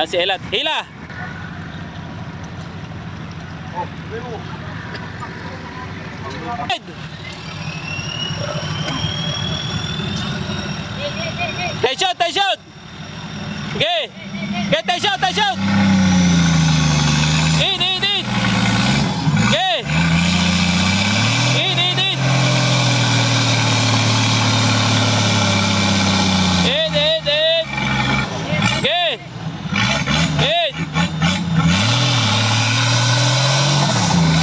Si Elat. Hila! Tension! Tension! Okay! Okay, tension! Tension! In! In! In! Okay! In! In! In! In! In! In! Okay!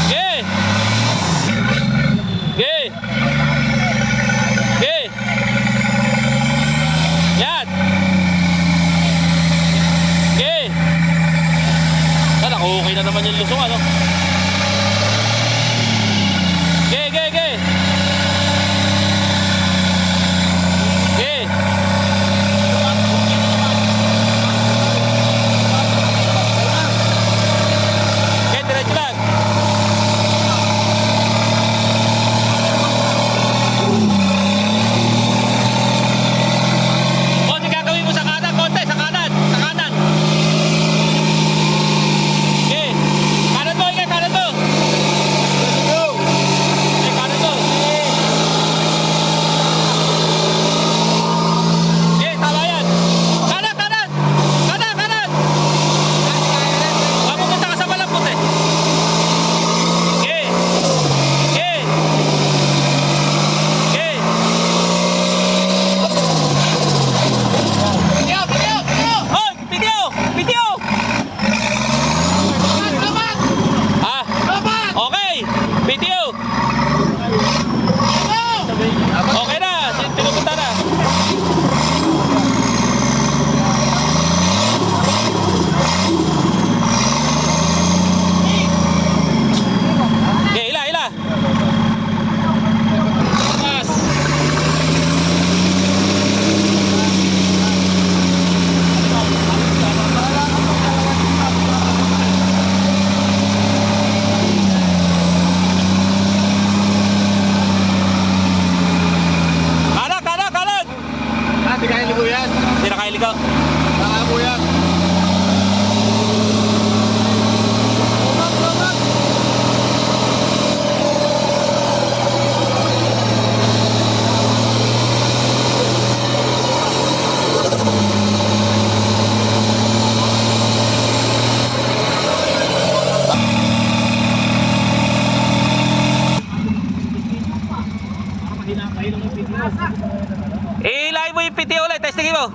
In! Okay! Okay! Okay! Yan! Okay! Okay na naman yung lusong, ano? Okay, okay, okay! Okay! Okay, diretso lang! Konti gagawin mo sa kanan, konti, sa kanan, sa kanan! Okay, kanan mo, okay, kanan mo! Okay, kanan mo! Okay, tama yan! Kanan, kanan! Kanan, kanan! Mapupunta ka sa malapot eh! Okay! Okay! Okay! Hoy! Video! Video! Ah! Okay! Video! Okay na! Pinupunta na! Okay, hila, hila! Kanan, kanan, kanan! Hindi kaya ligo yan. Hindi na kailigaw. Baka mo yan. Ilay mo yung piti ulit, testingin mo.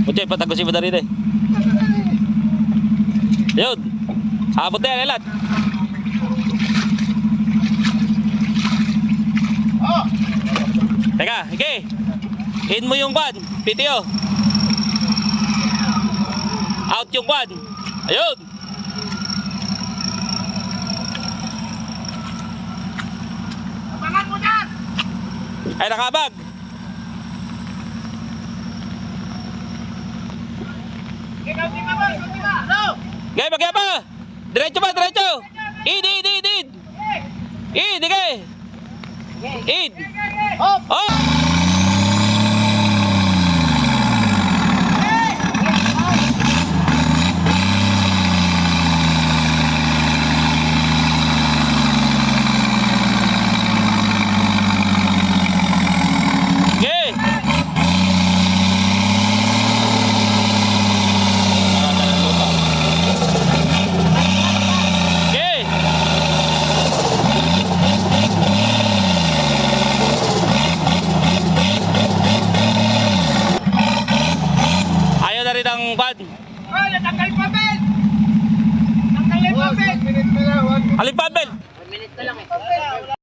Uche, patagusin mo na rin eh. Yun. Abot na yan, Elat. Teka, okay. In mo yung kwan, PTO. Out yung kwan. Ayun. Ay, nakabag. Okay, bagay pa. Diretso pa, diretso. In, in, in, in. In, okay. In. Oh. Okay. Okay. Ayaw na rin ang bad. Oh, natanggal pa, Ben! Tanggal pa, Ben! Minute na lang. Alin pa, Ben? 1 minute na lang eh.